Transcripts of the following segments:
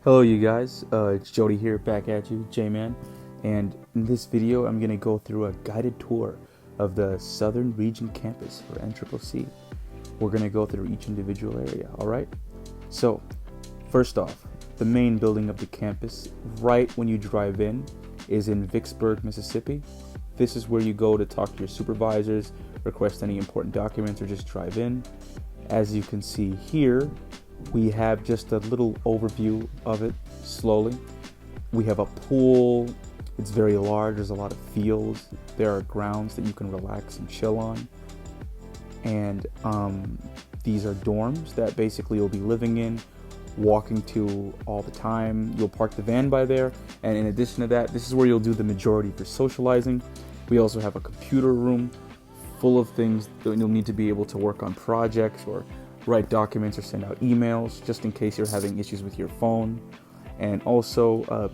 Hello you guys, it's Jody here back at you, J-Man, and in this video I'm going to go through a guided tour of the Southern Region campus for NCCC. We're going to go through each individual area, alright? So, first off, the main building of the campus, right when you drive in, is in Vicksburg, Mississippi. This is where you go to talk to your supervisors, request any important documents, or just drive in. As you can see here, we have just a little overview of it slowly. We have a pool. It's very large. There's a lot of fields. There are grounds that you can relax and chill on. And these are dorms that basically you'll be living in, walking to all the time. You'll park the van by there. And in addition to that, this is where you'll do the majority of your socializing. We also have a computer room full of things that you'll need to be able to work on projects or write documents or send out emails just in case you're having issues with your phone. And also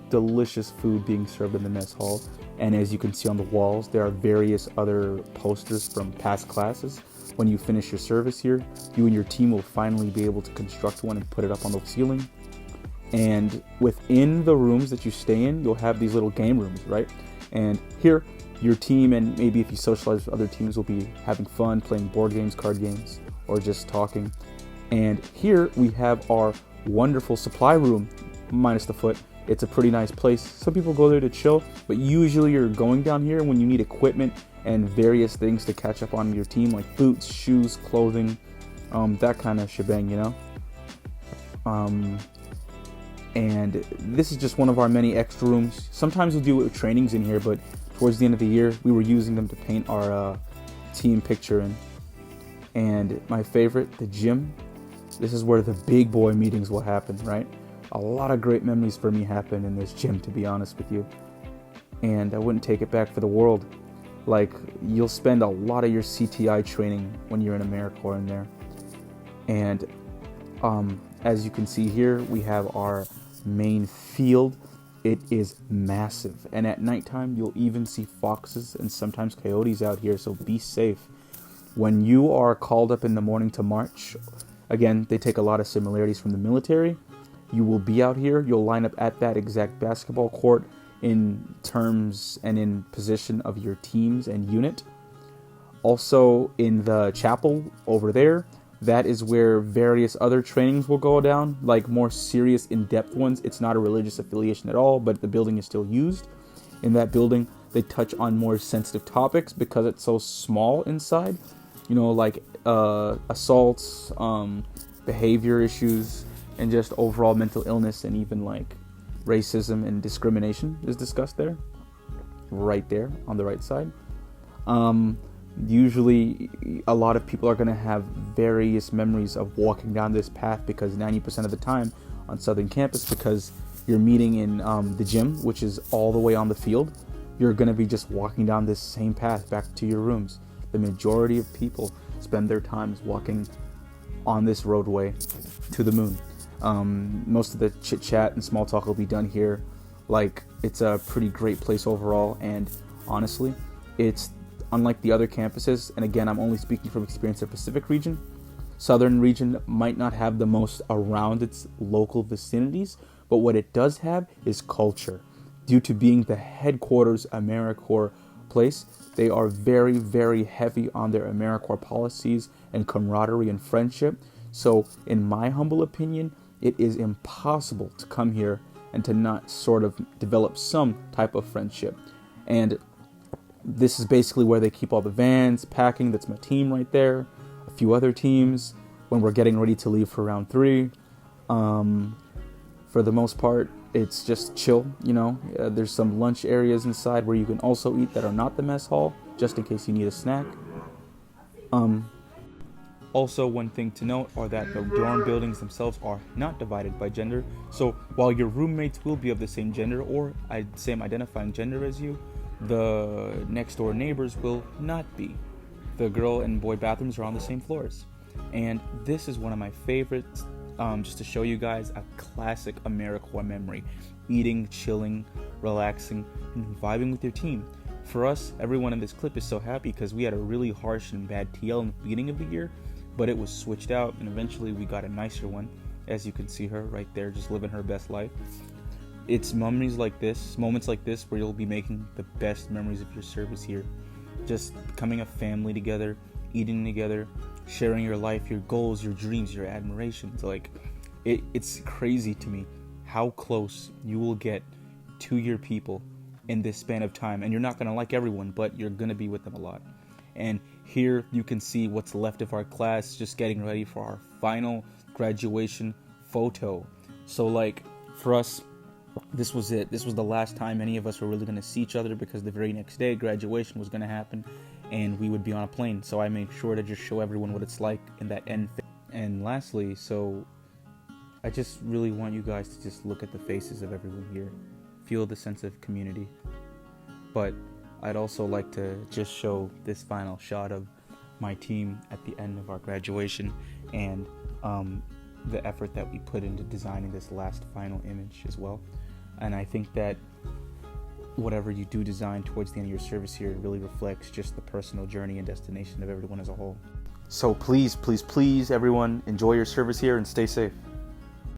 delicious food being served in the mess hall. And as you can see on the walls, there are various other posters from past classes. When you finish your service here, you and your team will finally be able to construct one and put it up on the ceiling. And within the rooms that you stay in, you'll have these little game rooms, right? And here, your team, and maybe if you socialize with other teams, will be having fun playing board games, card games, or just talking. And here we have our wonderful supply room, minus the foot. It's a pretty nice place. Some people go there to chill, but usually you're going down here when you need equipment and various things to catch up on your team, like boots, shoes, clothing, that kind of shebang, you know. And this is just one of our many extra rooms. Sometimes we'll do trainings in here, but towards the end of the year, we were using them to paint our team picture in. And my favorite, the gym. This is where the big boy meetings will happen, right? A lot of great memories for me happen in this gym, to be honest with you. And I wouldn't take it back for the world. Like, you'll spend a lot of your CTI training when you're in Americorps in there. And as you can see here, we have our main field. It is massive. And at nighttime, you'll even see foxes and sometimes coyotes out here, so be safe. When you are called up in the morning to march, again, they take a lot of similarities from the military. You will be out here. You'll line up at that exact basketball court in terms and in position of your teams and unit. Also in the chapel over there, that is where various other trainings will go down, like more serious, in-depth ones. It's not a religious affiliation at all, but the building is still used. In that building, they touch on more sensitive topics because it's so small inside. You know, like assaults, behavior issues, and just overall mental illness, and even like racism and discrimination is discussed there. Right there on the right side. Usually, a lot of people are going to have various memories of walking down this path because 90% of the time on Southern campus, because you're meeting in the gym, which is all the way on the field, you're going to be just walking down this same path back to your rooms. The majority of people spend their times walking on this roadway to the moon. Most of the chit chat and small talk will be done here. Like, it's a pretty great place overall, and honestly, it's unlike the other campuses. And again, I'm only speaking from experience of Pacific region. Southern region might not have the most around its local vicinities, but what it does have is culture. Due to being the headquarters Americorps place, they are very, very heavy on their Americorps policies and camaraderie and friendship. So in my humble opinion, it is impossible to come here and to not sort of develop some type of friendship. And this is basically where they keep all the vans, packing. That's my team right there. A few other teams when we're getting ready to leave for round 3. For the most part, it's just chill, you know. There's some lunch areas inside where you can also eat that are not the mess hall, just in case you need a snack. Also, one thing to note are that the dorm buildings themselves are not divided by gender. So while your roommates will be of the same gender or same identifying gender as you, the next door neighbors will not be. The girl and boy bathrooms are on the same floors. And this is one of my favorites, just to show you guys a classic Americorps memory. Eating, chilling, relaxing, and vibing with your team. For us, everyone in this clip is so happy because we had a really harsh and bad TL in the beginning of the year, but it was switched out and eventually we got a nicer one. as you can see her right there, just living her best life. It's moments like this where you'll be making the best memories of your service here. Just becoming a family together, eating together, sharing your life, your goals, your dreams, your admirations. Like, it's crazy to me how close you will get to your people in this span of time. And you're not going to like everyone, but you're going to be with them a lot. And here you can see what's left of our class, just getting ready for our final graduation photo. So like, for us, this was it. This was the last time any of us were really going to see each other, because the very next day graduation was going to happen and we would be on a plane. So I made sure to just show everyone what it's like in that end phase. And lastly, so I just really want you guys to just look at the faces of everyone here, feel the sense of community. But I'd also like to just show this final shot of my team at the end of our graduation, and the effort that we put into designing this last final image as well. And I think that whatever you do design towards the end of your service here really reflects just the personal journey and destination of everyone as a whole. So please, please, please, everyone, enjoy your service here and stay safe.